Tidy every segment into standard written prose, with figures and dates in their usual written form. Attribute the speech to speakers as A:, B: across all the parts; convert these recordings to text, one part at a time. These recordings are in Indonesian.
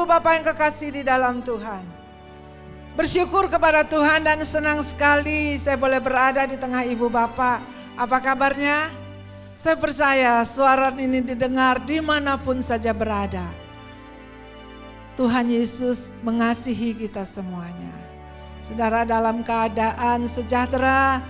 A: Bapak yang kekasih di dalam Tuhan. Bersyukur kepada Tuhan dan senang sekali saya boleh berada di tengah Ibu Bapak. Apa kabarnya? Saya percaya suara ini didengar dimanapun saja berada. Tuhan Yesus mengasihi kita semuanya. Saudara dalam keadaan sejahtera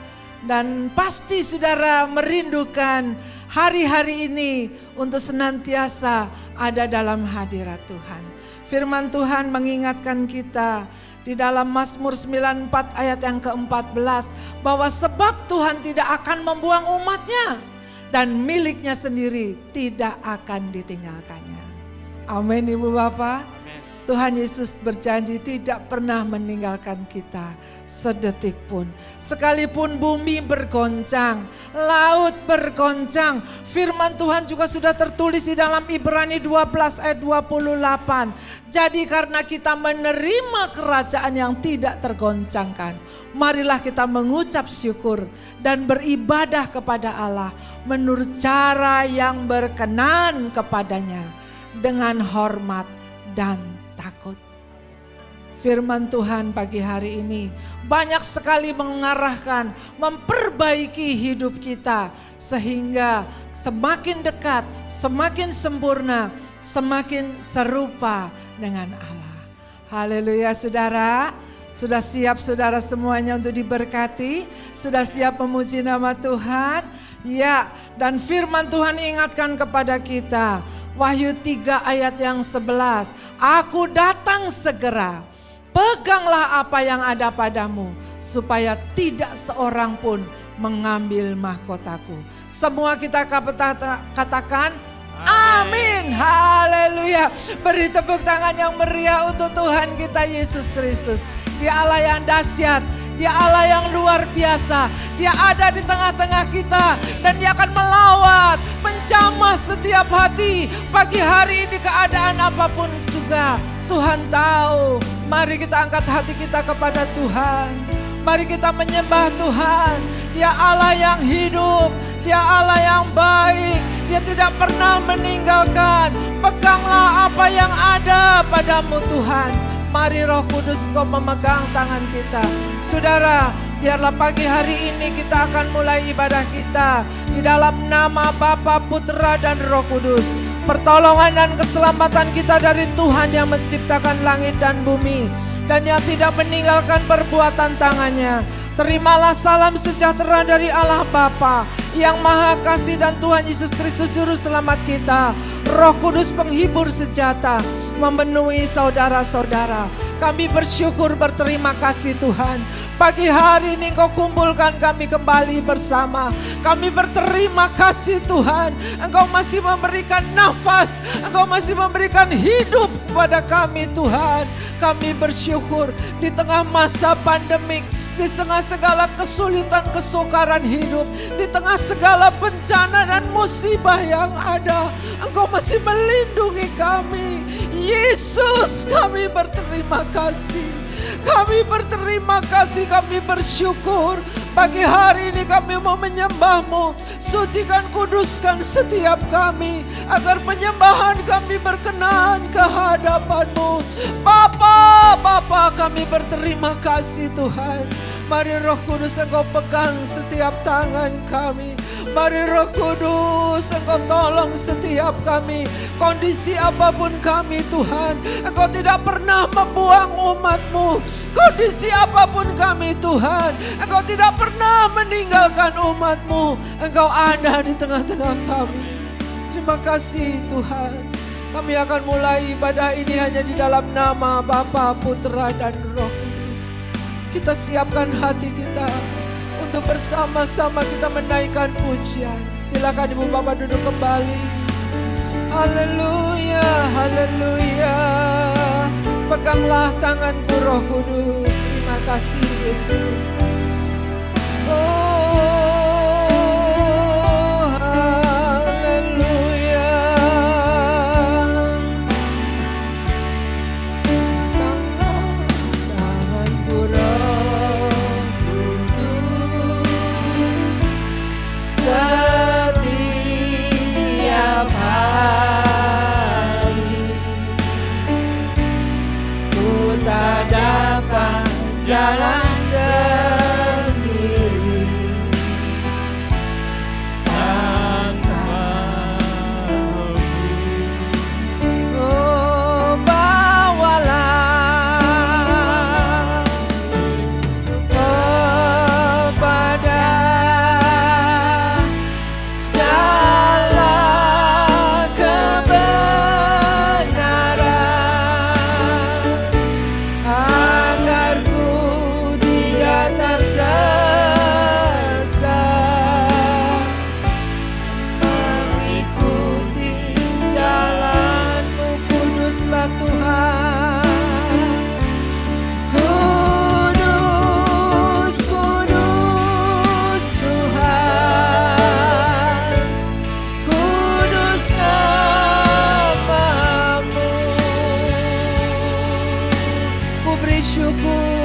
A: dan pasti saudara merindukan hari-hari ini untuk senantiasa ada dalam hadirat Tuhan. Firman Tuhan mengingatkan kita di dalam Mazmur 94 ayat yang ke-14 bahwa sebab Tuhan tidak akan membuang umatnya dan miliknya sendiri tidak akan ditinggalkannya. Amin Ibu Bapak. Tuhan Yesus berjanji tidak pernah meninggalkan kita sedetik pun. Sekalipun bumi bergoncang, laut bergoncang. Firman Tuhan juga sudah tertulis di dalam Ibrani 12 ayat 28. Jadi karena kita menerima kerajaan yang tidak tergoncangkan, marilah kita mengucap syukur dan beribadah kepada Allah menurut cara yang berkenan kepadanya dengan hormat dan takut. Firman Tuhan pagi hari ini banyak sekali mengarahkan, memperbaiki hidup kita sehingga semakin dekat, semakin sempurna, semakin serupa dengan Allah. Haleluya saudara. Sudah siap saudara semuanya untuk diberkati? Sudah siap memuji nama Tuhan? Ya, dan firman Tuhan ingatkan kepada kita. Wahyu 3 ayat yang 11. Aku datang segera. Peganglah apa yang ada padamu supaya tidak seorang pun mengambil mahkotaku. Semua kita katakan amin. Haleluya. Beri tepuk tangan yang meriah untuk Tuhan kita Yesus Kristus. Dia Allah yang dahsyat, Dia Allah yang luar biasa. Dia ada di tengah-tengah kita dan Dia akan melawat, menjamah setiap hati. Pagi hari ini keadaan apapun juga Tuhan tahu. Mari kita angkat hati kita kepada Tuhan. Mari kita menyembah Tuhan. Dia Allah yang hidup, Dia Allah yang baik. Dia tidak pernah meninggalkan. Peganglah apa yang ada padamu Tuhan. Mari Roh Kudus Engkau memegang tangan kita. Saudara, biarlah pagi hari ini kita akan mulai ibadah kita di dalam nama Bapa, Putra dan Roh Kudus. Pertolongan dan keselamatan kita dari Tuhan yang menciptakan langit dan bumi dan yang tidak meninggalkan perbuatan tangannya. Terimalah salam sejahtera dari Allah Bapa yang Maha Kasih dan Tuhan Yesus Kristus Juru Selamat kita. Roh Kudus penghibur sejata memenuhi saudara-saudara. Kami bersyukur berterima kasih Tuhan. Pagi hari ini Engkau kumpulkan kami kembali bersama. Kami berterima kasih Tuhan. Engkau masih memberikan nafas. Engkau masih memberikan hidup kepada kami Tuhan. Kami bersyukur di tengah masa pandemik. Di tengah segala kesulitan kesukaran hidup, di tengah segala bencana dan musibah yang ada, Engkau masih melindungi kami. Yesus, kami berterima kasih. Kami berterima kasih, kami bersyukur. Pagi hari ini kami mau menyembah-Mu. Sucikan, kuduskan setiap kami, agar penyembahan kami berkenan ke hadapan-Mu. Bapa, kami berterima kasih Tuhan. Mari Roh Kudus Engkau pegang setiap tangan kami. Mari Roh Kudus Engkau tolong setiap kami. Kondisi apapun kami Tuhan, Engkau tidak pernah membuang umat-Mu. Kondisi apapun kami Tuhan, Engkau tidak pernah meninggalkan umat-Mu. Engkau ada di tengah-tengah kami. Terima kasih Tuhan. Kami akan mulai ibadah ini hanya di dalam nama Bapa, Putra dan Roh Kudus. Kita siapkan hati kita untuk bersama-sama kita menaikkan pujian. Silakan Ibu Bapak duduk kembali. Haleluya, haleluya. Peganglah tanganku Roh Kudus. Terima kasih Yesus. Oh, haleluya. Tanganku Roh Kudus. Setiap hari tak dapat jalan sendiri tanpamu. Oh, bawalah kepada segala kebenaran, agar ku tidak tersesat, mengikuti jalan-Mu. Kuduslah Tuhan, kudus, kudus Tuhan, kudus nama-Mu. Ku beri syukur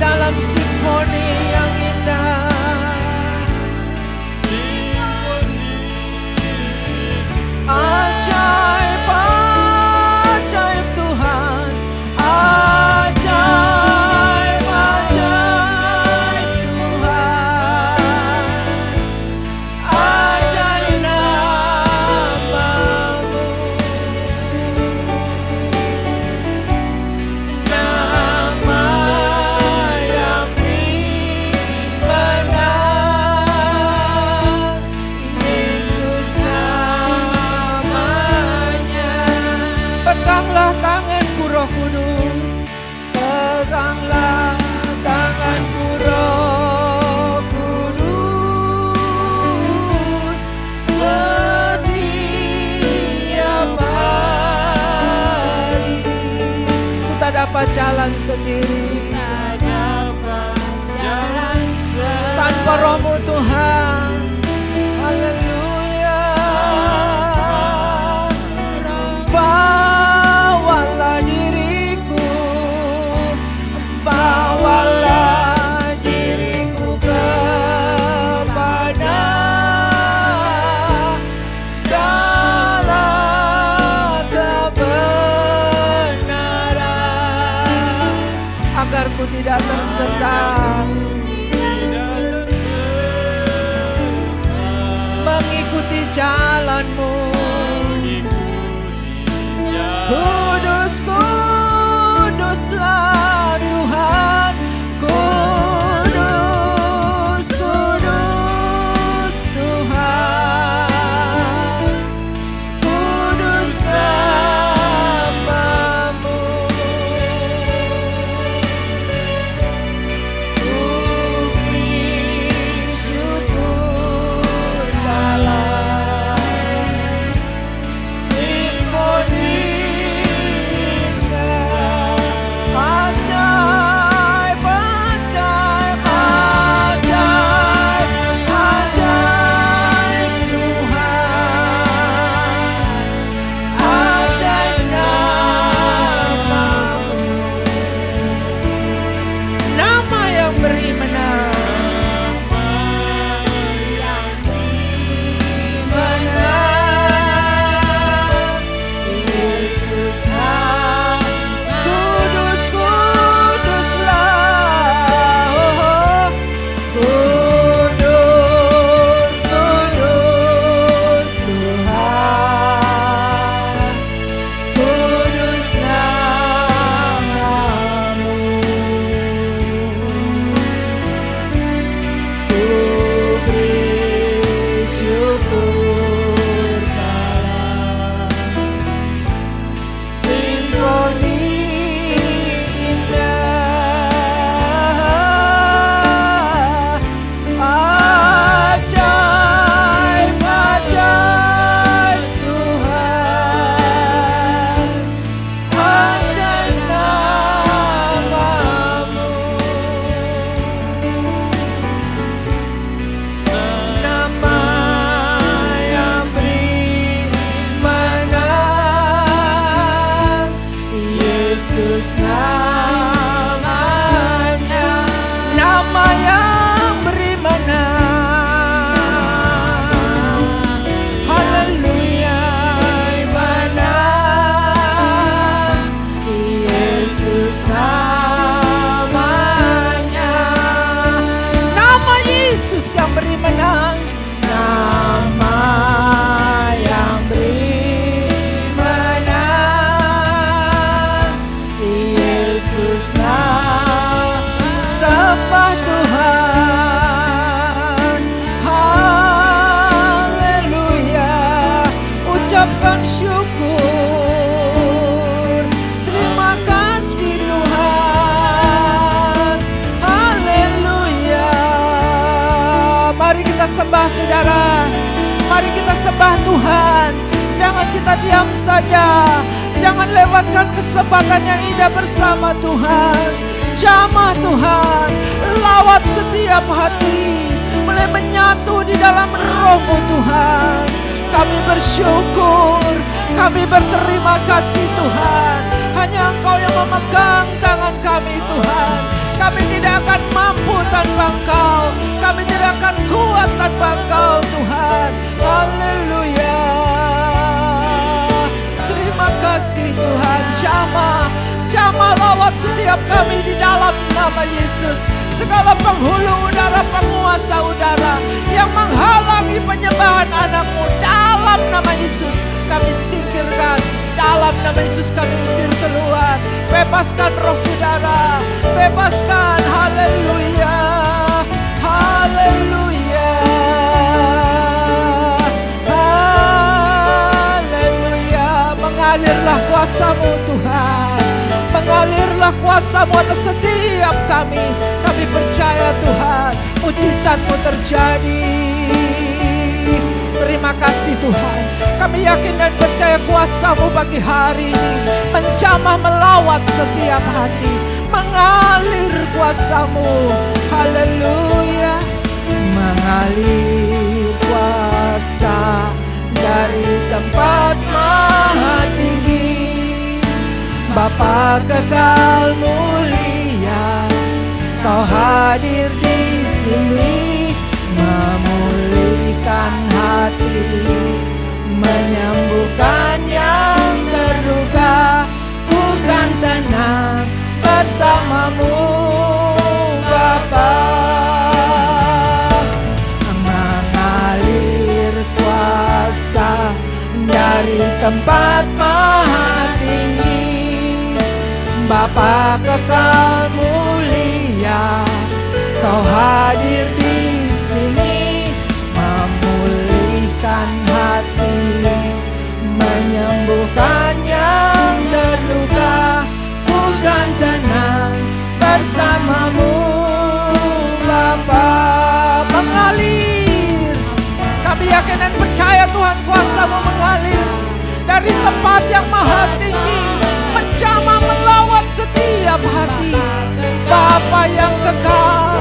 A: dalam simfoni yang indah. Ajaib, ajaib Tuhan, ajaib, ajaib Tuhan, ajaib nama-Mu. Nama yang benar, Yesus namanya. Peganglah tanganku Roh Kudus, peganglah tanganku Roh Kudus, setiap hari. Ku tak dapat jalan sendiri, tanpa Roh-Mu Tuhan. Haleluya. Bawalah diriku, bawalah diriku kepada segala kebenaran, agar ku tidak tersesat, mengikuti jalan-Mu. Kudus, kuduslah Tuhan, kudus, kudus Tuhan, kudus nama-Mu. Ku beri syukur dalam simfoni indah. Ajaib, ajaib, ajaib, ajaib Tuhan, ajaib nama-Mu. Nama yang beri menang, menang, Yesus nama. Kudus, kuduslah, oh, kudus, kudus Tuhan, kudus nama-Mu. Ku beri syukur dalam simfoni indah. Ajaib, ajaib Tuhan, ajaib nama-Mu. Nama yang beri menang, Yesus namanya. Nama yang beri menang, haleluya, menang, sembah saudara. Mari kita sembah Tuhan. Jangan kita diam saja. Jangan lewatkan kesempatan yang indah bersama Tuhan. Jamah Tuhan, lawat setiap hati, mulai menyatu di dalam roh-Mu Tuhan. Kami bersyukur, kami berterima kasih Tuhan. Hanya Engkau yang memegang tangan kami Tuhan. Kami tidak akan mampu tanpa Engkau. Kami tidak akan kuat tanpa Engkau Tuhan. Haleluya. Terima kasih Tuhan. Jamah lawat setiap kami di dalam nama Yesus. Segala penghulu udara, penguasa udara yang menghalangi penyembahan anak-Mu dalam nama Yesus kami singkirkan. Dalam nama Yesus kami usir keluar. Bebaskan roh saudara, bebaskan. Haleluya, haleluya, haleluya. Mengalirlah kuasa-Mu Tuhan, mengalirlah kuasa-Mu atas setiap kami. Kami percaya Tuhan, mujizat-Mu terjadi. Terima kasih Tuhan. Kami yakin dan percaya kuasa-Mu pagi hari ini menjamah melawat setiap hati. Mengalir kuasa-Mu. Haleluya. Mengalir kuasa dari tempat maha tinggi. Bapa kekal mulia, Kau hadir di sini. Memulihkan hati, menyembuhkan yang terluka. Ku kan tenang bersama-Mu Bapa. Mengalir kuasa dari tempat maha tinggi. Bapa kekal mulia, Kau hadir di sini. Memulihkan hati, menyembuhkan yang terluka. Bukan tenang bersama-Mu Bapa. Mengalir. Kami yakin dan percaya Tuhan, kuasa-Mu mengalir dari tempat yang maha tinggi, menjamah melawat setiap hati. Bapa yang kekal,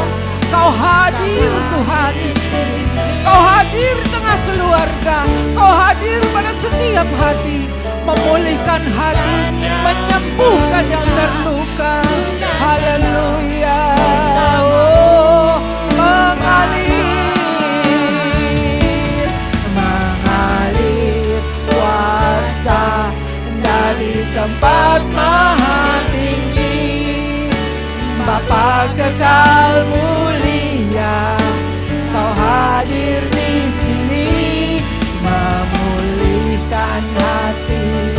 A: Kau hadir Tuhan di sini. Kau hadir tengah keluarga. Kau hadir pada setiap hati, memulihkan hati, menyembuhkan yang terluka. Haleluya. Oh, mengalir, mengalir kuasa dari tempat maha tinggi. Bapa kekal mulia, Kau hadir di sini. Memulihkan hati,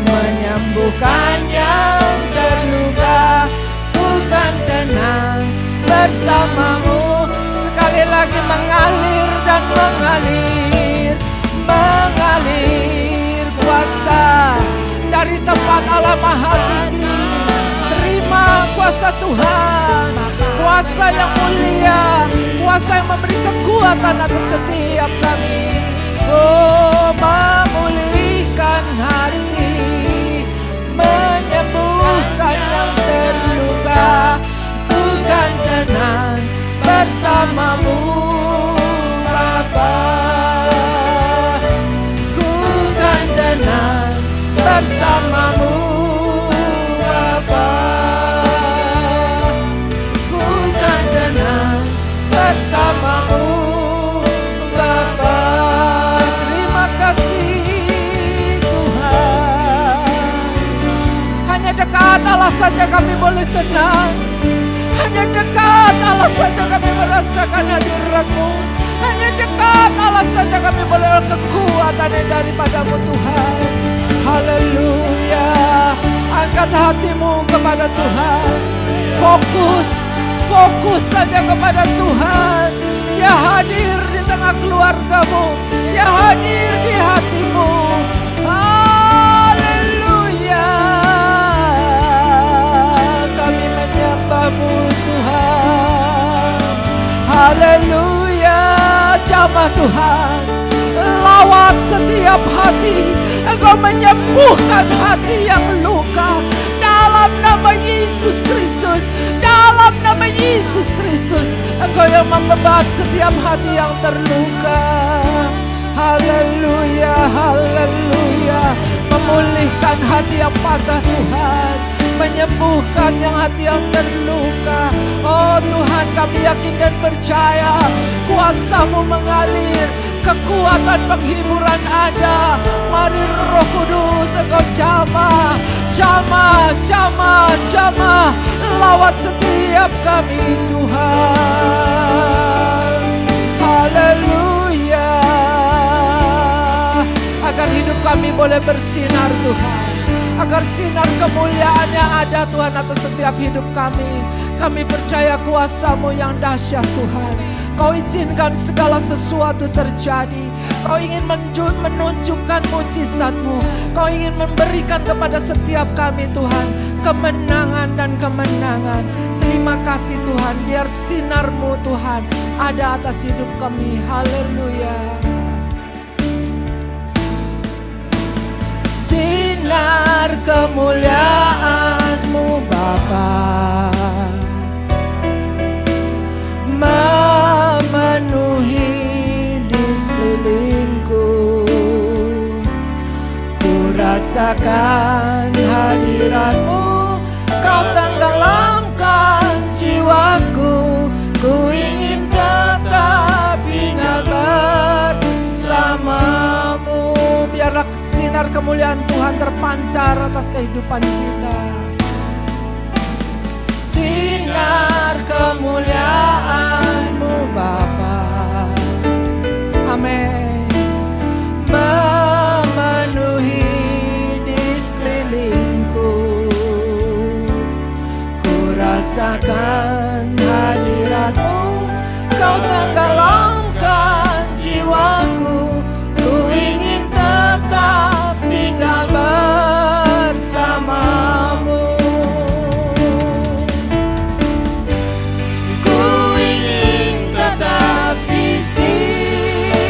A: menyembuhkan yang terluka. Bukan tenang bersama-Mu. Sekali lagi mengalir dan mengalir. Mengalir kuasa dari tempat Allah maha tinggi. Terima kuasa Tuhan, kuasa yang mulia, kuasa yang memberi kekuatan atas setiap kami. Oh, memulihkan hati, menyembuhkan yang terluka. Ku kan tenang bersama-Mu Bapa. Ku kan tenang bersama-Mu Bapa. Ku kan tenang bersama-Mu Bapa. Terima kasih Tuhan. Hanya dekat Allah saja kami boleh tenang. Hanya dekat Allah saja kami merasakan hadirat-Mu. Hanya dekat Allah saja kami boleh kekuatan yang daripada-Mu Tuhan. Haleluya. Angkat hatimu kepada Tuhan. Fokus saja kepada Tuhan. Dia hadir di tengah keluargamu. Dia hadir di hatimu. Haleluya. Kami menyembah-Mu Tuhan. Haleluya. jamah Tuhan. Lawat setiap hati, Engkau menyembuhkan hati yang luka. Dalam nama Yesus Kristus, dalam nama Yesus Kristus, Engkau yang membebat setiap hati yang terluka. Haleluya, haleluya. Memulihkan hati yang patah Tuhan, menyembuhkan yang hati yang terluka. Oh Tuhan, kami yakin dan percaya kuasa-Mu mengalir, kekuatan penghiburan ada. Mari Roh Kudus, Engkau jamah, jamah, jamah, jamah, lawat setiap kami Tuhan. Haleluya. Agar hidup kami boleh bersinar Tuhan, agar sinar kemuliaan yang ada Tuhan atas setiap hidup kami. Kami percaya kuasa-Mu yang dahsyat Tuhan. Kau izinkan segala sesuatu terjadi. Kau ingin menunjukkan mujizat-Mu. Kau ingin memberikan kepada setiap kami Tuhan kemenangan dan kemenangan. Terima kasih Tuhan, biar sinar-Mu Tuhan ada atas hidup kami. Haleluya. Sinar kemuliaan-Mu Bapa memenuhi di sekelilingku. Ku rasakan hadirat-Mu, Kau tenggelamkan jiwaku. Ku ingin tetap tinggal bersama-Mu. Biarlah sinar kemuliaan Tuhan terpancar atas kehidupan kita. Sinar kemuliaan-Mu Bapa, amin, memenuhi di sekelilingku. Ku rasakan hadirat-Mu, Kau tenggelamkan jiwaku. Ku ingin tetap tinggal bersama-Mu. Ku ingin tetap di sini,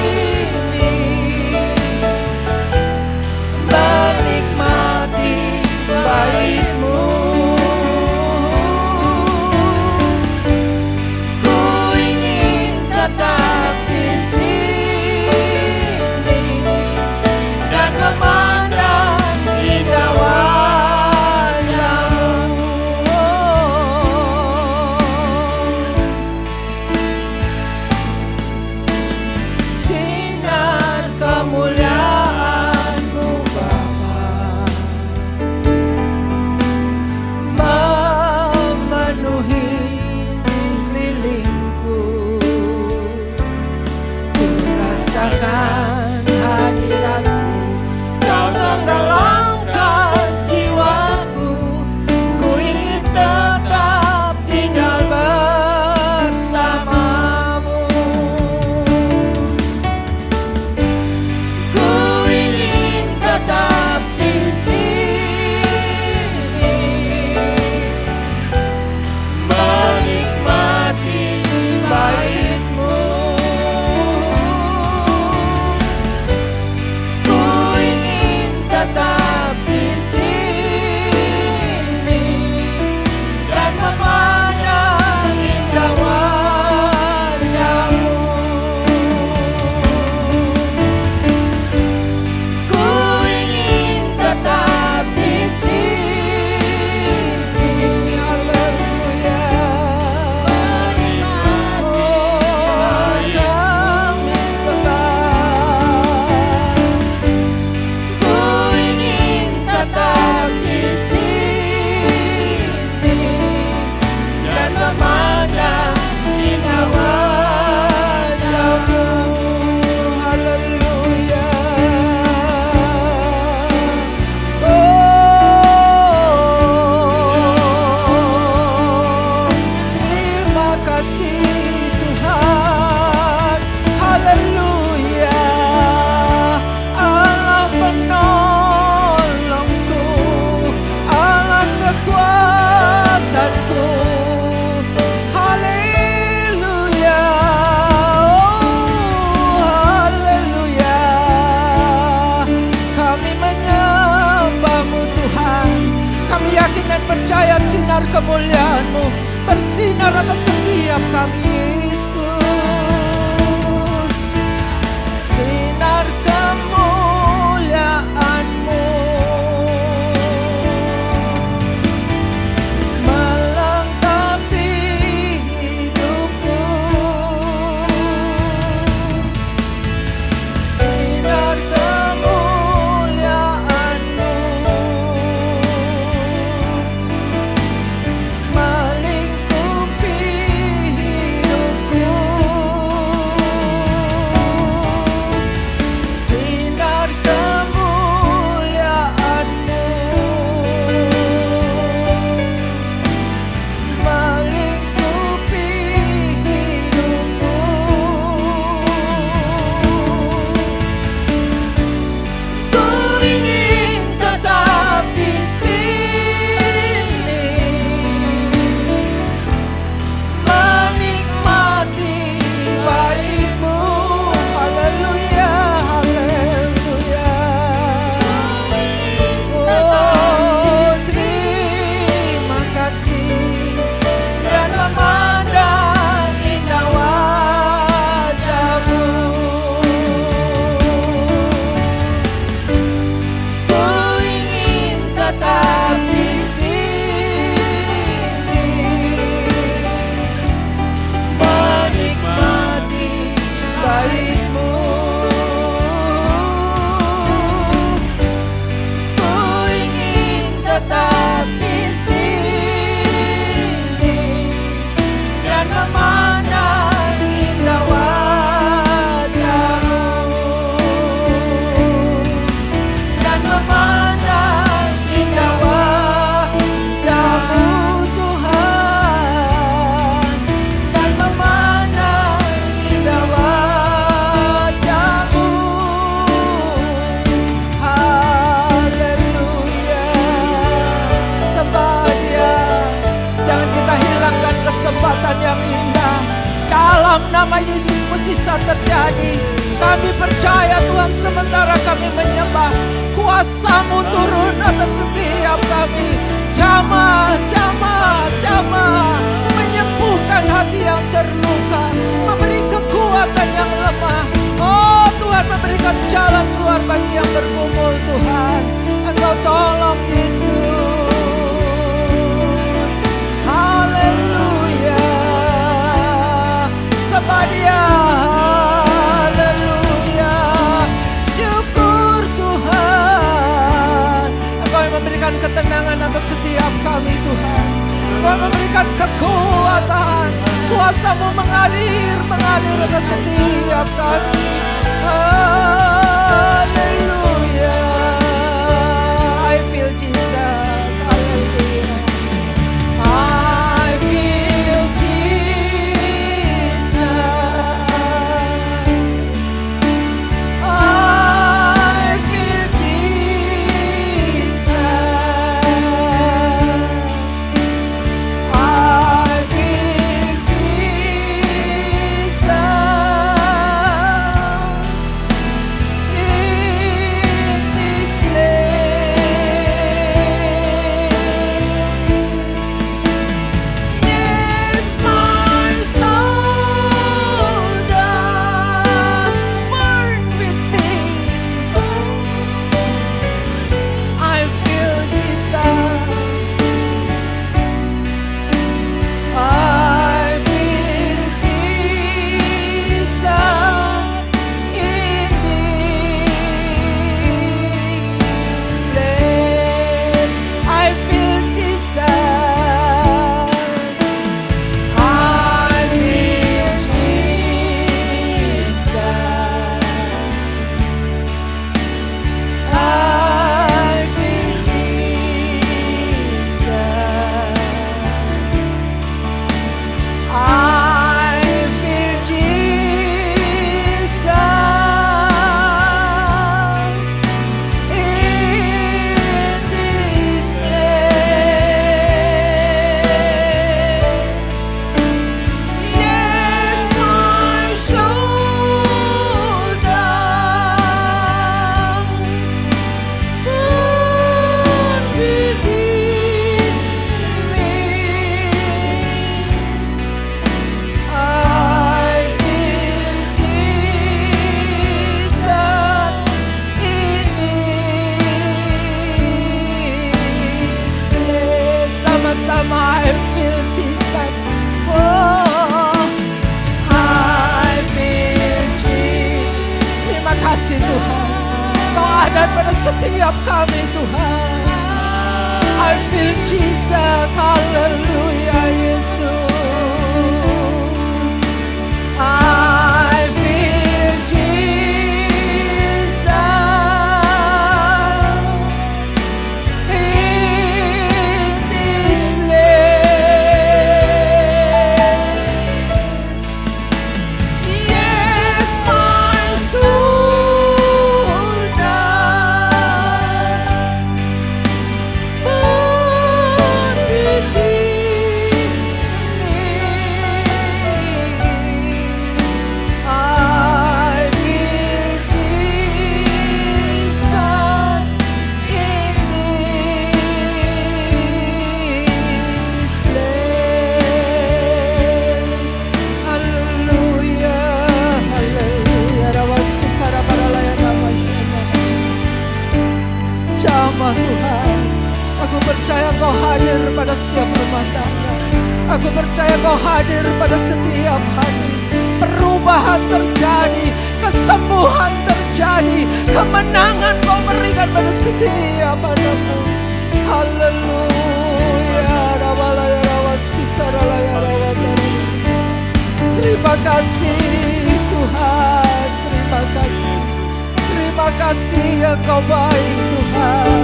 A: menikmati bait-Mu. Ku ingin tetap di sini, percaya sinar kemuliaan-Mu bersinar atas setiap kami, Yesus. Sinar kemuliaan-Mu melengkapi hidupku. Sinar kemuliaan-Mu melingkupi hidupku. Sinar kemuliaan-Mu melingkupi hidupku. Ku ingin tetap di sini menikmati baik-Mu. Haleluya, haleluya. Oh, terima kasih dan memandang indah wajah-Mu. Ku ingin tetap di sini menikmati baik-Mu. Ku ingin tetap di sini dan memandang indah wajah-Mu, dan memandang indah wajah-Mu, Tuhan, dan memandang indah wajah-Mu. Haleluya. Sembah Dia. Jangan kita hilangkan kesempatan yang indah. Dalam nama Yesus mujizat terjadi. Kami percaya Tuhan, sementara kami menyembah, kuasa-Mu turun atas setiap kami. Jamah, jamah, jamah, menyembuhkan hati yang terluka, memberi kekuatan yang lemah. Oh Tuhan, memberikan jalan keluar bagi yang bergumul. Tuhan, Engkau tolong Yesus. Haleluya. Sembah Dia. Haleluya. Syukur Tuhan, Engkau yang memberikan ketenangan atas setiap kami, Tuhan. Engkau yang memberikan kekuatan, kuasa-Mu mengalir atas setiap kami. Haleluya. I feel Jesus. Haleluya. I feel Jesus. I feel Jesus. I feel Jesus. I feel Jesus. Oh, I feel Jesus. Terima kasih Tuhan, Kau ada pada setiap kami Tuhan. I feel Jesus, haleluya Yesus. I feel Jesus in this place. Yes, my soul does burn within me. I feel Jesus in this place. Hallelujah, hallelujah. Rawasikara baralaya namanya. Jamah Tuhan, aku percaya Kau hadir pada setiap rumah tangga. Aku percaya Kau hadir pada setiap hati. Perubahan terjadi, kesembuhan terjadi, kemenangan Kau berikan pada setiap anakmu. Haleluya. Rabalaya rawasikara laya rawatarasi. Terima kasih Tuhan, terima kasih. Terima kasih yang Kau baik Tuhan.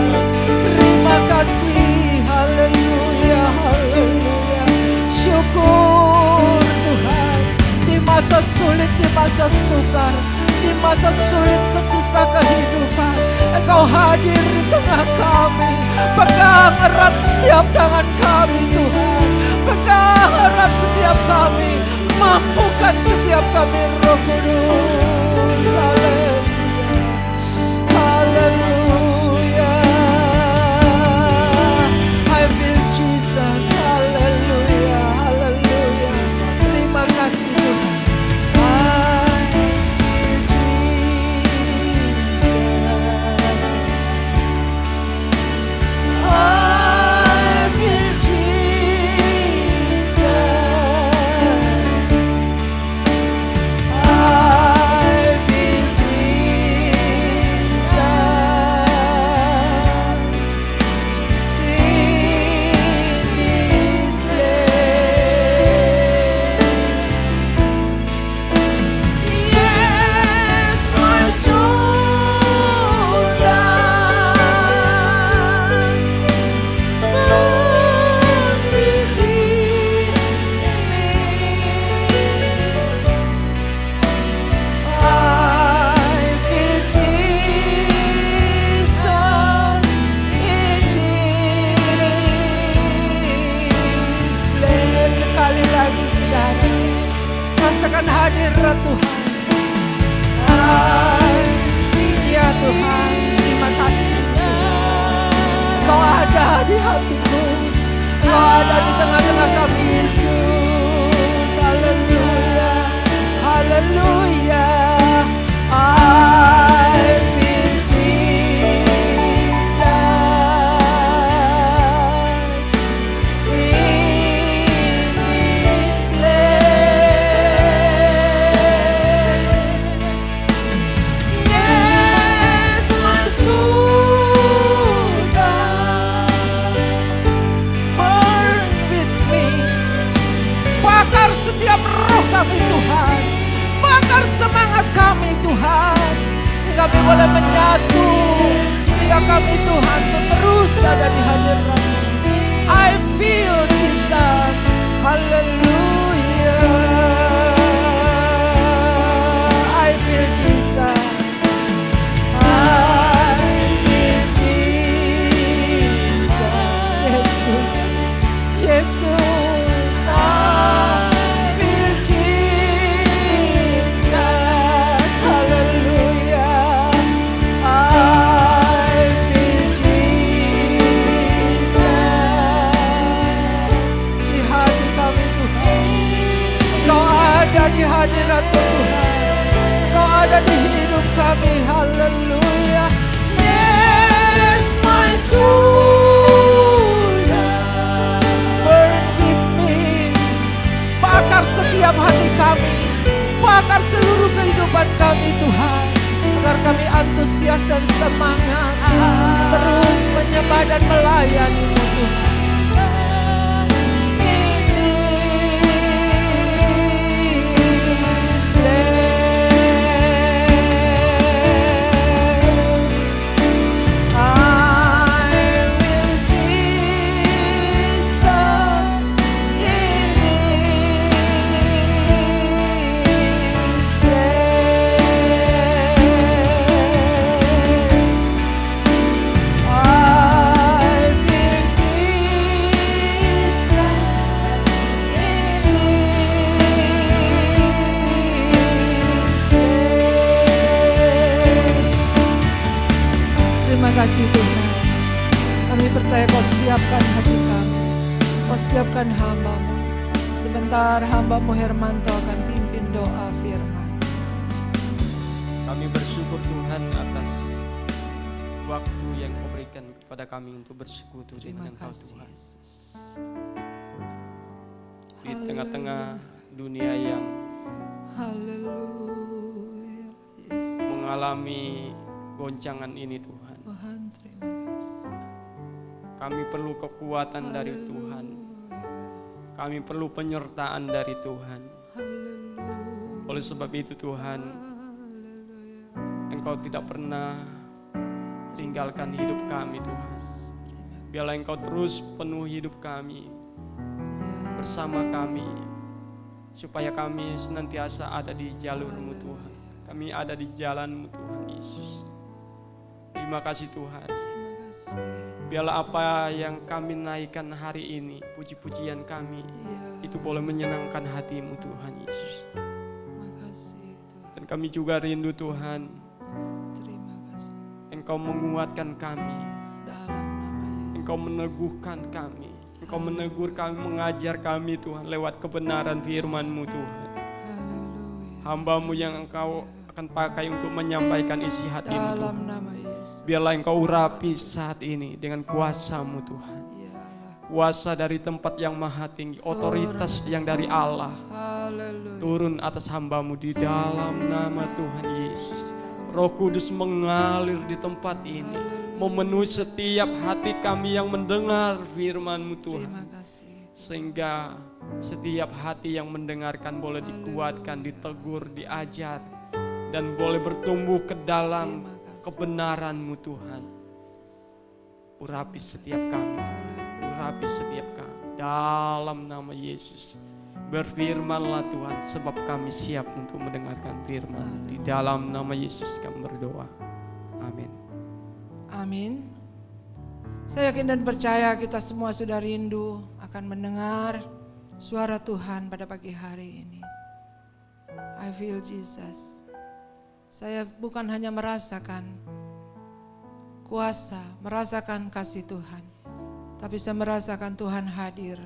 A: Terima kasih, haleluya, haleluya. Syukur Tuhan. Di masa sulit, di masa sukar, di masa sulit kesusah kehidupan, Engkau hadir di tengah kami. Pegang erat setiap tangan kami Tuhan. Pegang erat setiap kami. Mampukan setiap kami Roh Kudus. Haleluya. I feel Jesus. Haleluya, haleluya. Terima kasih Tuhan. I feel Jesus. I feel Jesus. I feel Jesus in this place. Yes, my soul does burn within me. I feel Jesus in this place. Sekali lagi saudara, rasakan hadirat Tuhan. Ya Tuhan, terima kasih Tuhan. Kau ada di hatiku, Kau ada di tengah-tengah kami Yesus. Haleluya, haleluya. I feel Jesus in this place. Yes, my soul does burn with me. Bakar setiap roh kami Tuhan. Bakar semangat kami Tuhan. Sehingga kami boleh menyatu. Sehingga kami Tuhan tuh terus ada di hadirat-Mu. I feel Jesus. Hallelujah. I feel Jesus. I feel Jesus. Yesus. Yesus. I feel Jesus. Hallelujah. I feel Jesus. Di hati kami Tuhan, Kau ada di hadirat Tuhan. Kau ada di hidup kami. Haleluya. Yes, my soul siapkan hati kami. Kau siapkan hamba-Mu. Sebentar hamba-Mu Hermanto akan pimpin doa firman.
B: Kami bersyukur Tuhan atas waktu yang Kau berikan kepada kami untuk bersekutu dengan Engkau Tuhan.
A: Yesus.
B: Di tengah-tengah dunia yang
A: Haleluya. Yesus.
B: mengalami goncangan ini Tuhan,
A: Tuhan terima kasih.
B: kami perlu kekuatan dari Tuhan. Kami perlu penyertaan dari Tuhan.
A: Haleluya.
B: Oleh sebab itu Tuhan, Engkau tidak pernah tinggalkan hidup kami Tuhan. Biarlah Engkau terus penuhi hidup kami, bersama kami, supaya kami senantiasa ada di jalur-Mu Tuhan. Kami ada di jalan-Mu Tuhan Yesus. Terima kasih Tuhan. Biarlah apa yang kami naikkan hari ini, puji-pujian kami, itu boleh menyenangkan hati-Mu Tuhan Yesus. Dan kami juga rindu Tuhan, Engkau menguatkan kami, Engkau meneguhkan kami, Engkau menegur kami, mengajar kami Tuhan lewat kebenaran firman-Mu Tuhan. Hamba-Mu yang Engkau akan pakai untuk menyampaikan isi hati-Mu Tuhan. Biarlah Engkau urapi saat ini dengan kuasa-Mu Tuhan. Kuasa dari tempat yang maha tinggi, otoritas yang dari Allah turun atas hamba-Mu di dalam nama Tuhan Yesus. Roh Kudus mengalir di tempat ini, memenuhi setiap hati kami yang mendengar firman-Mu Tuhan. Sehingga setiap hati yang mendengarkan boleh dikuatkan, ditegur, diajar, dan boleh bertumbuh ke dalam kebenaran-Mu Tuhan. Urapi setiap kami Tuhan, urapi setiap kami dalam nama Yesus. Berfirmanlah Tuhan, sebab kami siap untuk mendengarkan firman. Di dalam nama Yesus kami berdoa. Amin.
A: Amin. Saya yakin dan percaya kita semua sudah rindu akan mendengar suara Tuhan pada pagi hari ini. I feel Jesus. Saya bukan hanya merasakan kuasa, merasakan kasih Tuhan, tapi saya merasakan Tuhan hadir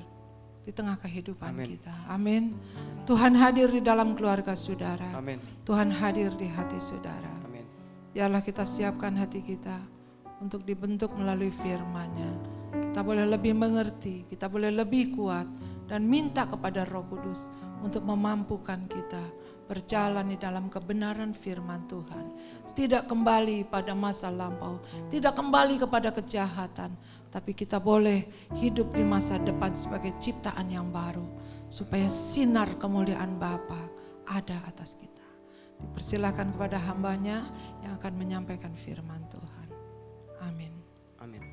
A: di tengah kehidupan kita. Amin. Tuhan hadir di dalam keluarga saudara.
B: Amin.
A: Tuhan hadir di hati saudara.
B: Amin.
A: Biarlah kita siapkan hati kita untuk dibentuk melalui firman-Nya. Kita boleh lebih mengerti, kita boleh lebih kuat, dan minta kepada Roh Kudus untuk memampukan kita berjalan di dalam kebenaran firman Tuhan. Tidak kembali pada masa lampau, tidak kembali kepada kejahatan, tapi kita boleh hidup di masa depan sebagai ciptaan yang baru, supaya sinar kemuliaan Bapa ada atas kita. Dipersilakan kepada hamba-Nya yang akan menyampaikan firman Tuhan. Amin.
B: Amin.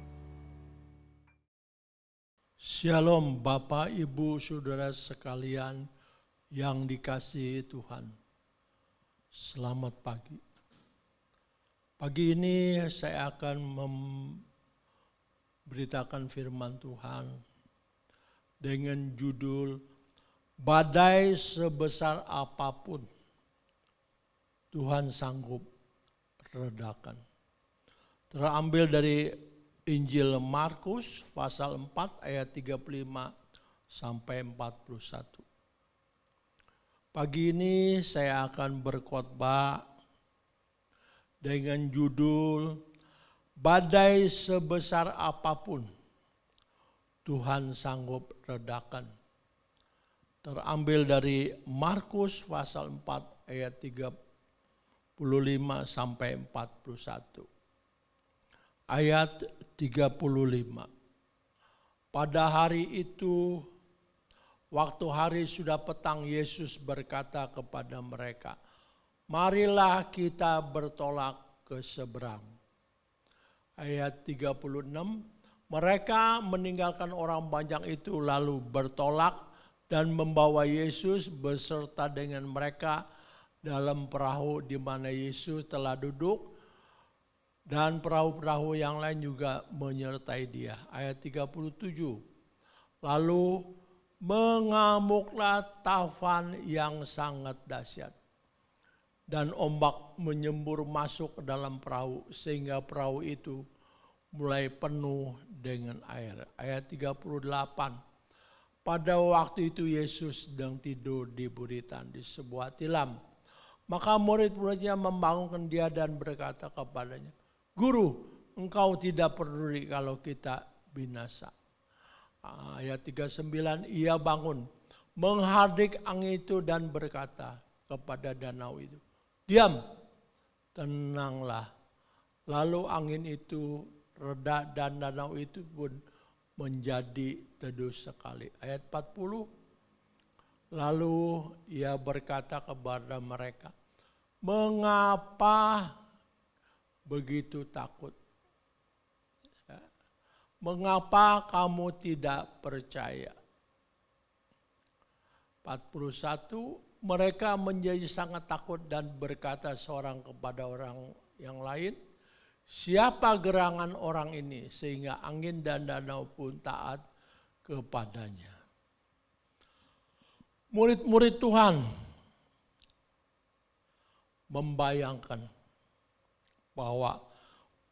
C: Shalom Bapak, Ibu, Saudara sekalian yang dikasihi Tuhan. Selamat pagi. Pagi ini saya akan memberitakan firman Tuhan dengan judul Badai sebesar apapun Tuhan sanggup redakan. Terambil dari Injil Markus pasal 4 ayat 35 sampai 41. Pagi ini saya akan berkhotbah dengan judul Badai sebesar apapun Tuhan sanggup redakan. Terambil dari Markus pasal 4 ayat 35 sampai 41. Ayat 35. Pada hari itu, waktu hari sudah petang, Yesus berkata kepada mereka, marilah kita bertolak ke seberang. Ayat 36, mereka meninggalkan orang banyak itu lalu bertolak dan membawa Yesus beserta dengan mereka dalam perahu di mana Yesus telah duduk, dan perahu-perahu yang lain juga menyertai dia. Ayat 37, lalu mengamuklah taufan yang sangat dahsyat, dan ombak menyembur masuk ke dalam perahu sehingga perahu itu mulai penuh dengan air. Ayat 38. Pada waktu itu Yesus sedang tidur di buritan di sebuah tilam. Maka murid-muridnya membangunkan dia dan berkata kepadanya, "Guru, engkau tidak peduli kalau kita binasa." Ayat 39, ia bangun, menghardik angin itu dan berkata kepada danau itu, "Diam, tenanglah." Lalu angin itu reda dan danau itu pun menjadi teduh sekali. Ayat 40, lalu ia berkata kepada mereka, "Mengapa begitu takut? Mengapa kamu tidak percaya?" 41, mereka menjadi sangat takut dan berkata seorang kepada orang yang lain, "Siapa gerangan orang ini sehingga angin dan danau pun taat kepadanya?" Murid-murid Tuhan membayangkan bahwa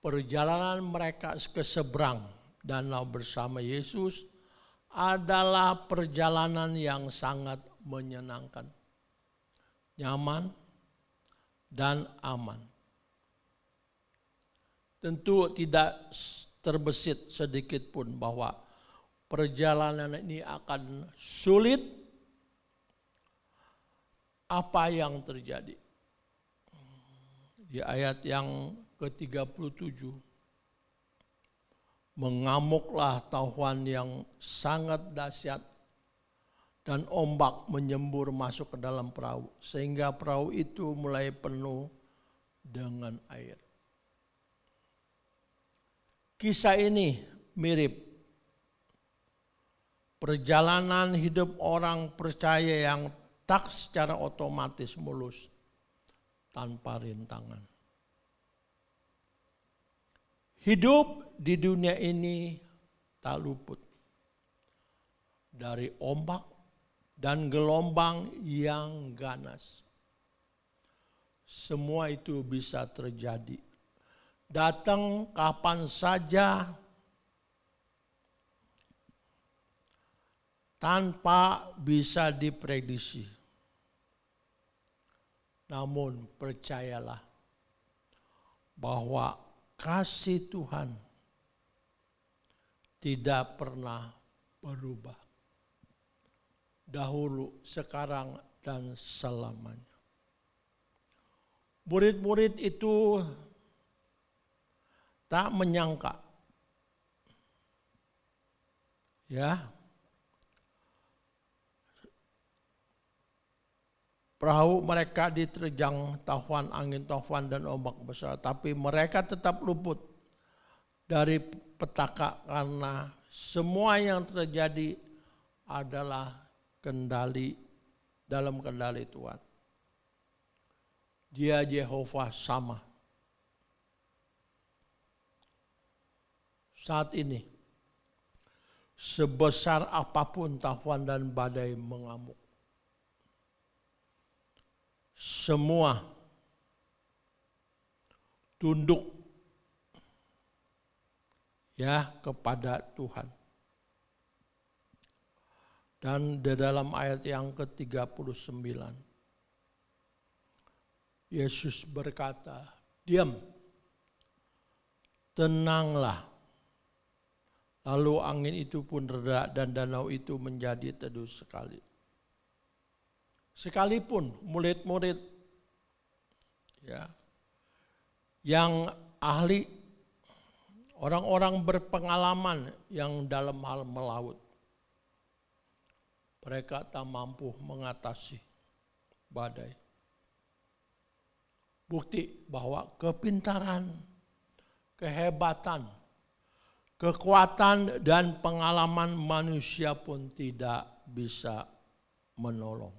C: perjalanan mereka ke seberang danau bersama Yesus adalah perjalanan yang sangat menyenangkan, nyaman, dan aman. Tentu tidak terbesit sedikit pun bahwa perjalanan ini akan sulit. Apa yang terjadi? Di ayat yang ke-37, mengamuklah taufan yang sangat dahsyat dan ombak menyembur masuk ke dalam perahu sehingga perahu itu mulai penuh dengan air. Kisah ini mirip perjalanan hidup orang percaya yang tak secara otomatis mulus tanpa rintangan. Hidup di dunia ini tak luput dari ombak dan gelombang yang ganas. Semua itu bisa terjadi. Datang kapan saja tanpa bisa diprediksi. Namun percayalah bahwa kasih Tuhan tidak pernah berubah. Dahulu, sekarang, dan selamanya. Murid-murid itu tak menyangka, perahu mereka diterjang taufan angin, taufan dan ombak besar, tapi mereka tetap luput dari petaka karena semua yang terjadi adalah dalam kendali Tuhan. Dia Yehova sama. Saat ini, sebesar apapun taufan dan badai mengamuk, semua tunduk kepada Tuhan. Dan di dalam ayat yang ke-39, Yesus berkata, "Diam, tenanglah." Lalu angin itu pun reda dan danau itu menjadi teduh sekali. Sekalipun murid-murid yang ahli, orang-orang berpengalaman yang dalam hal melaut, mereka tak mampu mengatasi badai. Bukti bahwa kepintaran, kehebatan, kekuatan dan pengalaman manusia pun tidak bisa menolong.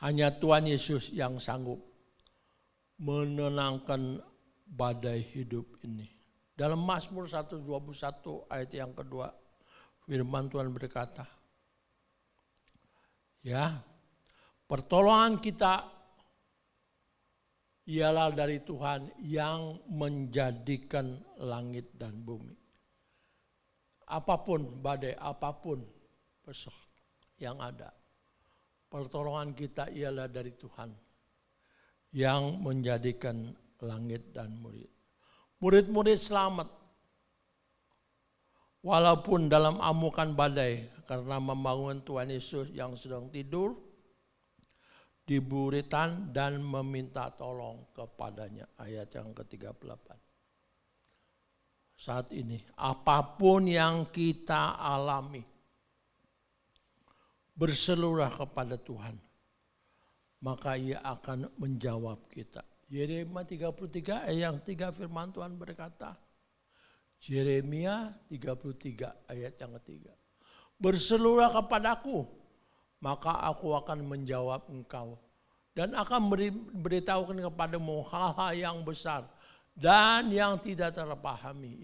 C: Hanya Tuhan Yesus yang sanggup menenangkan badai hidup ini. Dalam Mazmur 121 ayat yang kedua, firman Tuhan berkata, pertolongan kita ialah dari Tuhan yang menjadikan langit dan bumi. Apapun badai, apapun pesok yang ada, pertolongan kita ialah dari Tuhan yang menjadikan langit dan bumi. Murid-murid selamat walaupun dalam amukan badai karena membangun Tuhan Yesus yang sedang tidur di buritan dan meminta tolong kepadanya. Ayat yang ke-38. Saat ini apapun yang kita alami, berseluruh kepada Tuhan, maka Ia akan menjawab kita. Yeremia 33 ayat yang 3 firman Tuhan berkata, Yeremia 33 ayat yang ke-3. Berseluruh kepadaku, maka aku akan menjawab engkau dan akan beritahukan kepadamu hal-hal yang besar dan yang tidak terpahami,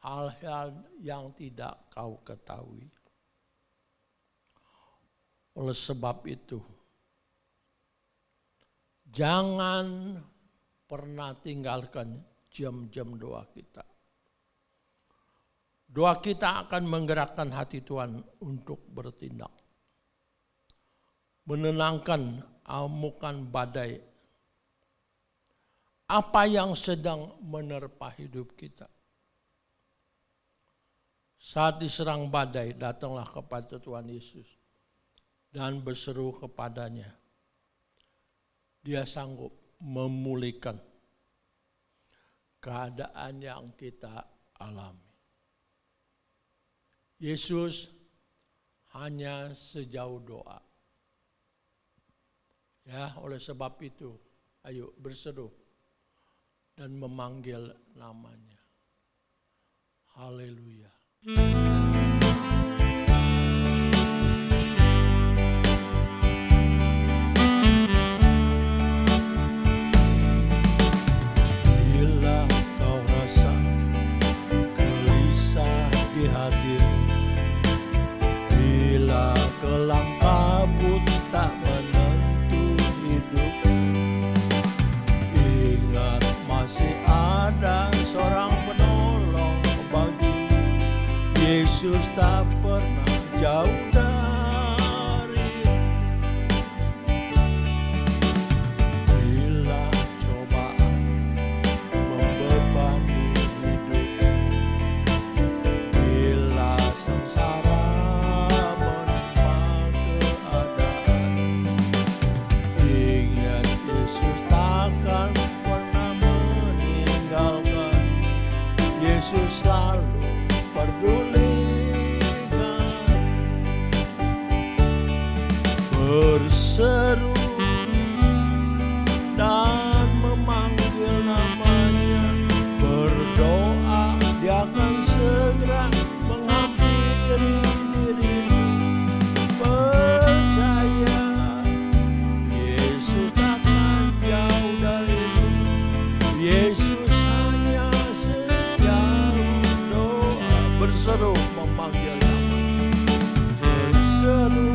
C: hal-hal yang tidak kau ketahui. Oleh sebab itu, jangan pernah tinggalkan jam-jam doa kita. Doa kita akan menggerakkan hati Tuhan untuk bertindak. Menenangkan amukan badai. Apa yang sedang menerpa hidup kita. Saat diserang badai, datanglah kepada Tuhan Yesus dan berseru kepadanya. Dia sanggup memulihkan keadaan yang kita alami. Yesus hanya sejauh doa. Ya, oleh sebab itu, ayo berseru dan memanggil namanya. Haleluya. Bila kau rasa gelisah di hatimu, bila kelam kabut tak menentu hidup, ingat masih ada seorang penolong bagi Yesus, tak pernah jauh dari. Bila cobaan membebani hidup, bila sengsara menimpa keadaan, ingat Yesus takkan pernah meninggalkan. Yesus selalu peduli. Berseru dan memanggil namanya, berdoa Dia akan segera menghampiri dirimu. Percaya Yesus takkan jauh darimu. Yesus hanya sejauh doa. Berseru memanggil namanya, berseru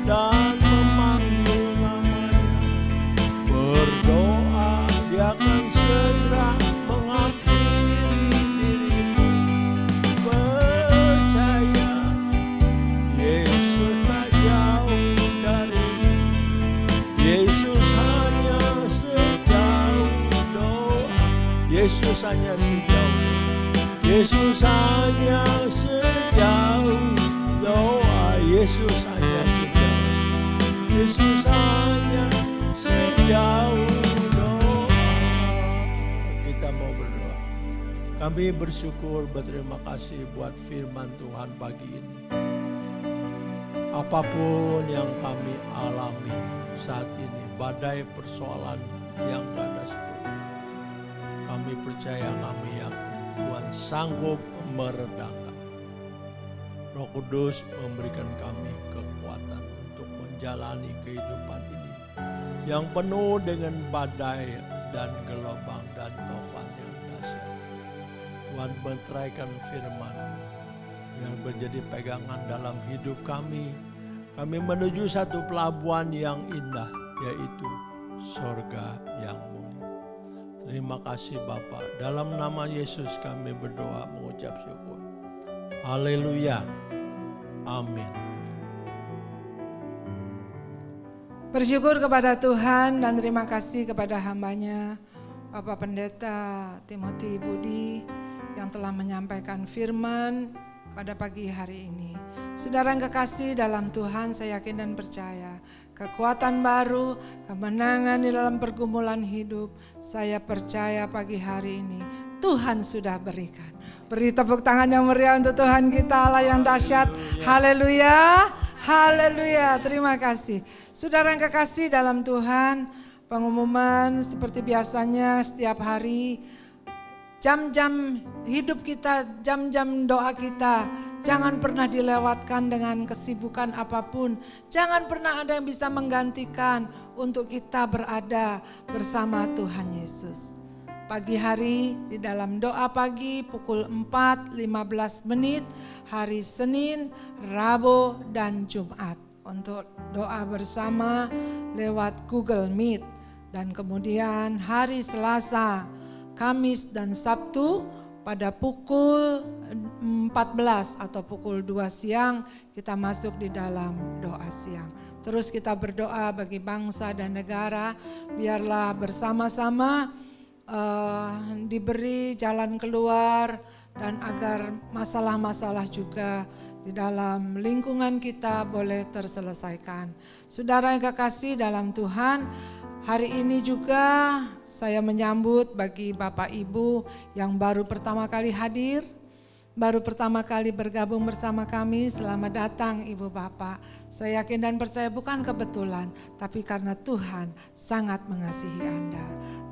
C: dan memanggil namanya, berdoa Dia akan segera menghampiri dirimu. Percaya Yesus tak jauh darimu. Yesus hanya sejauh doa. Yesus hanya sejauh. Yesus hanya sejauh doa. Yesus hanya sejauh. Yesus hanya sejauh doa. Kita mau berdoa. Kami bersyukur, berterima kasih buat firman Tuhan pagi ini. Apapun yang kami alami saat ini, badai persoalan yang gak ada sepuluh, kami percaya, kami yakin Tuhan sanggup meredakan. Roh Kudus memberikan kami kekuatan untuk menjalani kehidupan ini yang penuh dengan badai dan gelombang dan tofan yang dahsyat. Tuhan menteraikan firman yang menjadi pegangan dalam hidup kami. Kami menuju satu pelabuhan yang indah, yaitu sorga yang mulia. Terima kasih Bapa. Dalam nama Yesus kami berdoa mengucap syukur. Haleluya. Amin.
A: Bersyukur kepada Tuhan dan terima kasih kepada hamba-Nya Bapak Pendeta Timothy Budi yang telah menyampaikan firman pada pagi hari ini. Saudara yang kekasih dalam Tuhan, saya yakin dan percaya kekuatan baru, kemenangan di dalam pergumulan hidup, saya percaya pagi hari ini Tuhan sudah berikan. Beri tepuk tangan yang meriah untuk Tuhan kita, Allah yang dahsyat. Haleluya. Haleluya, terima kasih. Saudara yang kekasih dalam Tuhan, pengumuman seperti biasanya setiap hari, jam-jam hidup kita, jam-jam doa kita, jangan pernah dilewatkan dengan kesibukan apapun. Jangan pernah ada yang bisa menggantikan untuk kita berada bersama Tuhan Yesus. Pagi hari di dalam doa pagi pukul 4.15 menit, hari Senin, Rabu, dan Jumat. Untuk doa bersama lewat Google Meet. Dan kemudian hari Selasa, Kamis, dan Sabtu pada pukul 14 atau pukul 2 siang kita masuk di dalam doa siang. Terus kita berdoa bagi bangsa dan negara, biarlah bersama-sama diberi jalan keluar dan agar masalah-masalah juga di dalam lingkungan kita boleh terselesaikan. Saudara yang kekasih dalam Tuhan, hari ini juga saya menyambut bagi Bapak Ibu yang baru pertama kali hadir, baru pertama kali bergabung bersama kami. Selamat datang Ibu Bapak. Saya yakin dan percaya bukan kebetulan, tapi karena Tuhan sangat mengasihi Anda.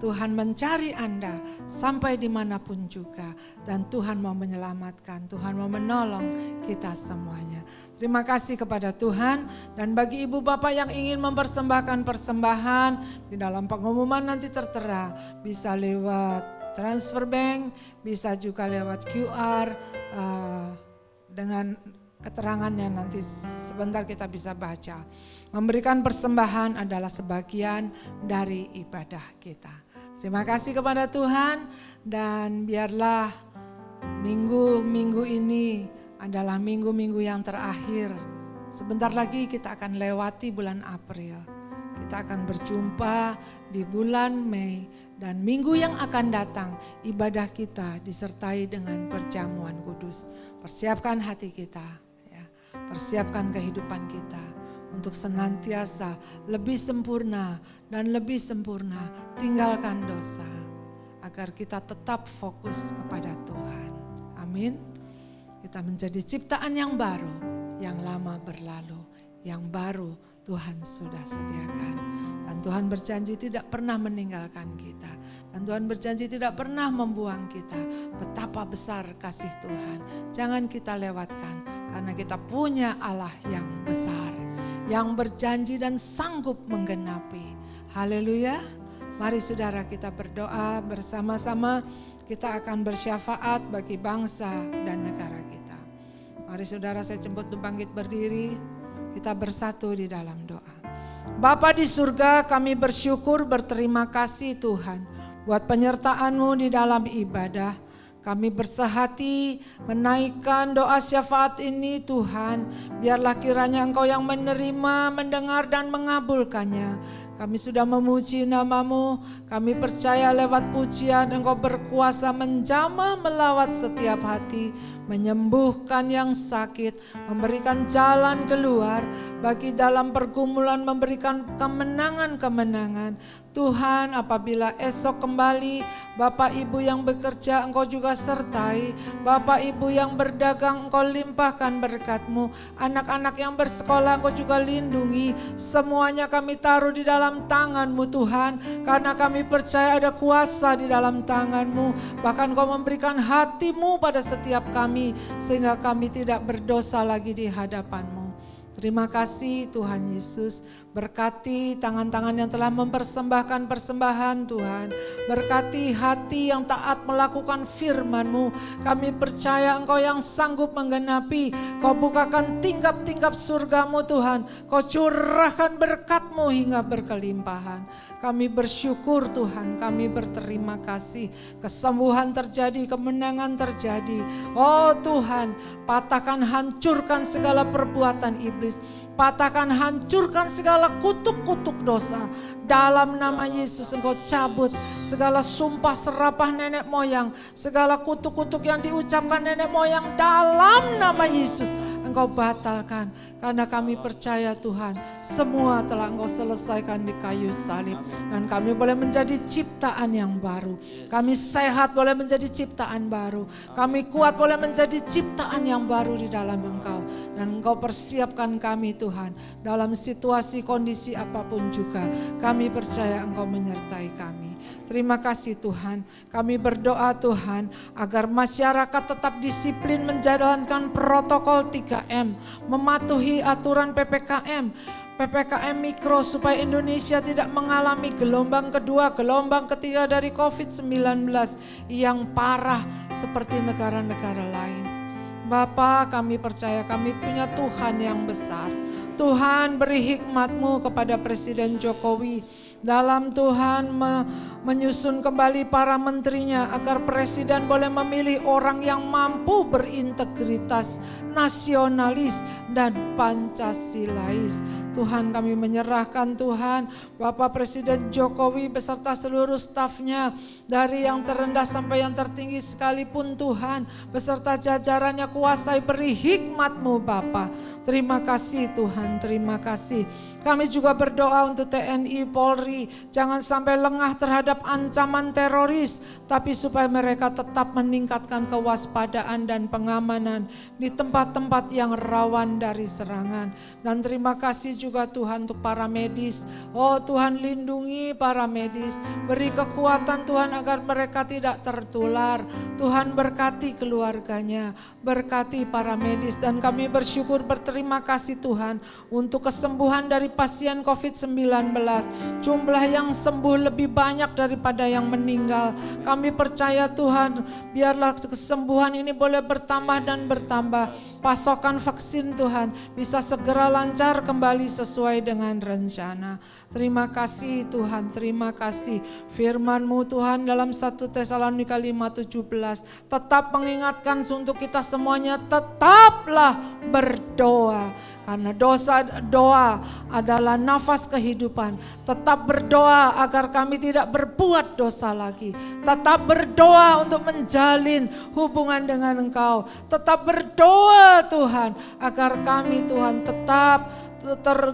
A: Tuhan mencari Anda sampai dimanapun juga. Dan Tuhan mau menyelamatkan, Tuhan mau menolong kita semuanya. Terima kasih kepada Tuhan. Dan bagi Ibu Bapak yang ingin mempersembahkan persembahan, di dalam pengumuman nanti tertera, bisa lewat transfer bank, bisa juga lewat QR, dengan keterangannya nanti sebentar kita bisa baca. Memberikan persembahan adalah sebagian dari ibadah kita. Terima kasih kepada Tuhan dan biarlah minggu-minggu ini adalah minggu-minggu yang terakhir. Sebentar lagi kita akan lewati bulan April. Kita akan berjumpa di bulan Mei dan minggu yang akan datang ibadah kita disertai dengan perjamuan kudus. Persiapkan hati kita, ya. Persiapkan kehidupan kita untuk senantiasa lebih sempurna dan lebih sempurna. Tinggalkan dosa agar kita tetap fokus kepada Tuhan. Amin. Kita menjadi ciptaan yang baru, yang lama berlalu, yang baru Tuhan sudah sediakan. Dan Tuhan berjanji tidak pernah meninggalkan kita. Dan Tuhan berjanji tidak pernah membuang kita. Betapa besar kasih Tuhan. Jangan kita lewatkan karena kita punya Allah yang besar, yang berjanji dan sanggup menggenapi. Haleluya. Mari saudara kita berdoa bersama-sama. Kita akan bersyafaat bagi bangsa dan negara kita. Mari saudara, saya jemput untuk bangkit berdiri. Kita bersatu di dalam doa. Bapa di surga, kami bersyukur berterima kasih Tuhan buat penyertaan-Mu di dalam ibadah. Kami bersehati menaikkan doa syafaat ini Tuhan. Biarlah kiranya Engkau yang menerima, mendengar dan mengabulkannya. Kami sudah memuji nama-Mu, kami percaya lewat pujian Engkau berkuasa menjamah melawat setiap hati, menyembuhkan yang sakit, memberikan jalan keluar, bagi dalam pergumulan memberikan kemenangan-kemenangan. Tuhan, apabila esok kembali Bapak Ibu yang bekerja Engkau juga sertai, Bapak Ibu yang berdagang Engkau limpahkan berkat-Mu, anak-anak yang bersekolah Engkau juga lindungi. Semuanya kami taruh di dalam tangan-Mu Tuhan, karena kami percaya ada kuasa di dalam tangan-Mu. Bahkan Engkau memberikan hati-Mu pada setiap kami, sehingga kami tidak berdosa lagi di hadapan-Mu. Terima kasih Tuhan Yesus, Berkati tangan-tangan yang telah mempersembahkan persembahan Tuhan. Berkati hati yang taat melakukan firman-Mu. Kami percaya Engkau yang sanggup menggenapi. Kau bukakan tingkap-tingkap surga-Mu Tuhan. Kau curahkan berkat-Mu hingga berkelimpahan. Kami bersyukur Tuhan, kami berterima kasih. Kesembuhan terjadi, kemenangan terjadi. Oh Tuhan, patahkan, hancurkan segala perbuatan iblis. Patahkan, hancurkan segala kutuk-kutuk dosa. Dalam nama Yesus Engkau cabut segala sumpah serapah nenek moyang. Segala kutuk-kutuk yang diucapkan nenek moyang dalam nama Yesus Engkau batalkan. Karena kami percaya Tuhan, semua telah Engkau selesaikan di kayu salib. Dan kami boleh menjadi ciptaan yang baru. Kami sehat boleh menjadi ciptaan baru. Kami kuat boleh menjadi ciptaan yang baru di dalam Engkau. Dan Engkau persiapkan kami Tuhan, dalam situasi kondisi apapun juga. Kami percaya Engkau menyertai kami. Terima kasih Tuhan. Kami berdoa Tuhan agar masyarakat tetap disiplin menjalankan protokol 3M, mematuhi aturan PPKM Mikro supaya Indonesia tidak mengalami gelombang kedua, gelombang ketiga dari COVID-19 yang parah seperti negara-negara lain. Bapa, kami percaya kami punya Tuhan yang besar. Tuhan, beri hikmat-Mu kepada Presiden Jokowi dalam Tuhan menyusun kembali para menterinya agar presiden boleh memilih orang yang mampu berintegritas, nasionalis dan Pancasilais. Tuhan, kami menyerahkan Tuhan Bapak Presiden Jokowi beserta seluruh stafnya, dari yang terendah sampai yang tertinggi sekalipun Tuhan, beserta jajarannya kuasai, beri hikmat-Mu Bapa. Terima kasih Tuhan, terima kasih. Kami juga berdoa untuk TNI Polri, jangan sampai lengah terhadap ancaman teroris, tapi supaya mereka tetap meningkatkan kewaspadaan dan pengamanan di tempat-tempat yang rawan dari serangan. Dan terima kasih juga Tuhan untuk para medis. Oh Tuhan, lindungi para medis, beri kekuatan Tuhan agar mereka tidak tertular. Tuhan, berkati keluarganya, berkati para medis, dan kami bersyukur berterima kasih Tuhan untuk kesembuhan dari pasien COVID-19. Jumlah yang sembuh lebih banyak daripada yang meninggal. Kami percaya Tuhan, biarlah kesembuhan ini boleh bertambah dan bertambah. Pasokan vaksin Tuhan bisa segera lancar kembali sesuai dengan rencana. Terima kasih Tuhan, terima kasih. Firman-Mu Tuhan dalam 1 Tesalonika 5:17 tetap mengingatkan untuk kita semuanya, tetaplah berdoa. Karena doa adalah nafas kehidupan. Tetap berdoa agar kami tidak berbuat dosa lagi. Tetap berdoa untuk menjalin hubungan dengan Engkau. Tetap berdoa Tuhan agar kami Tuhan tetap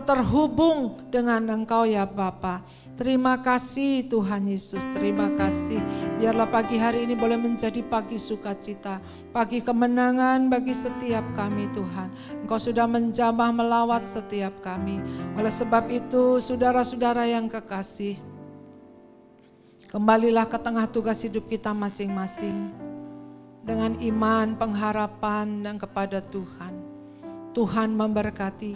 A: terhubung dengan Engkau ya Bapa. Terima kasih Tuhan Yesus, terima kasih. Biarlah pagi hari ini boleh menjadi pagi sukacita, pagi kemenangan bagi setiap kami Tuhan. Engkau sudah menjamah melawat setiap kami. Oleh sebab itu saudara-saudara yang kekasih, kembalilah ke tengah tugas hidup kita masing-masing dengan iman, pengharapan dan kepada Tuhan. Tuhan memberkati,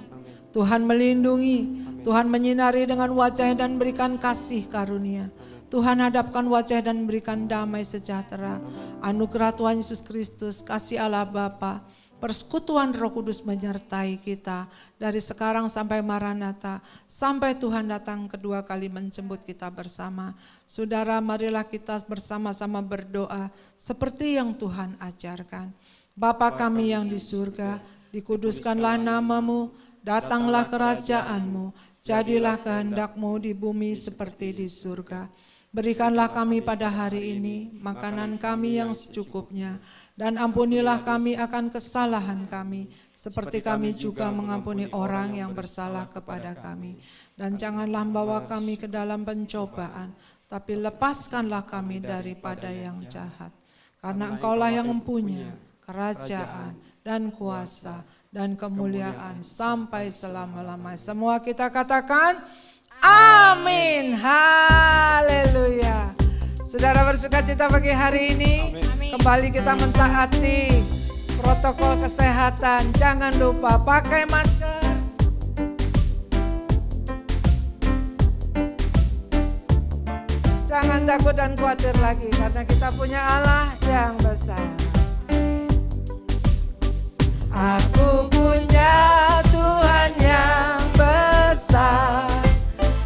A: Tuhan melindungi, Tuhan menyinari dengan wajah dan berikan kasih karunia. Tuhan hadapkan wajah dan berikan damai sejahtera. Anugerah Tuhan Yesus Kristus, kasih Allah Bapa, persekutuan Roh Kudus menyertai kita dari sekarang sampai Maranatha, sampai Tuhan datang kedua kali menjemput kita bersama. Saudara, marilah kita bersama-sama berdoa seperti yang Tuhan ajarkan. Bapa kami yang di surga, dikuduskanlah nama-Mu, datanglah kerajaan-Mu, jadilah kehendak-Mu di bumi seperti di surga. Berikanlah kami pada hari ini makanan kami yang secukupnya, dan ampunilah kami akan kesalahan kami, seperti kami juga mengampuni orang yang bersalah kepada kami. Dan janganlah membawa kami ke dalam pencobaan, tapi lepaskanlah kami daripada yang jahat. Karena Engkaulah yang mempunyai kerajaan dan kuasa dan kemuliaan sampai selama-lamanya. Semua kita katakan amin. Haleluya. Saudara bersukacita pagi hari ini. Amin. Kembali kita mentaati protokol kesehatan. Jangan lupa pakai masker, jangan takut dan khawatir lagi karena kita punya Allah yang besar. Aku punya Tuhan yang besar,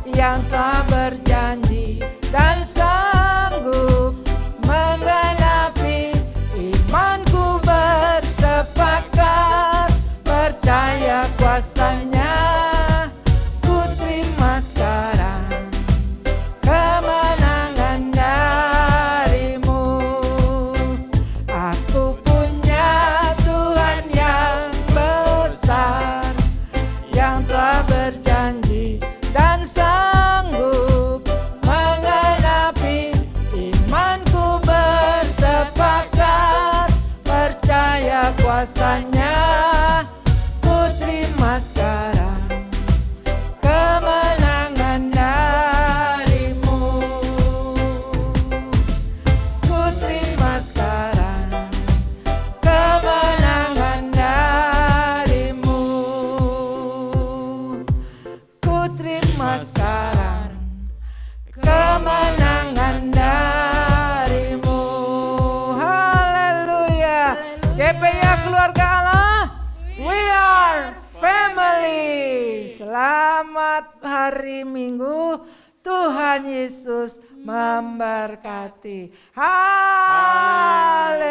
A: yang telah berjanji dan sanggup menggenapi imanku bersepakat percaya kuasanya. Ku terima sekarang kemenangan darimu. Aku punya Tuhan yang besar, yang telah berjanji dan sanggup menggenapi imanku bersepakat percaya kuasanya. Ku terima sekarang kemenangan darimu. Ku terima sekarang kemenangan darimu. Ku terima sekarang kemenangan darimu. Haleluya. GPIA keluarga Allah, we are family. Selamat hari Minggu, Tuhan Yesus memberkati. Haleluya.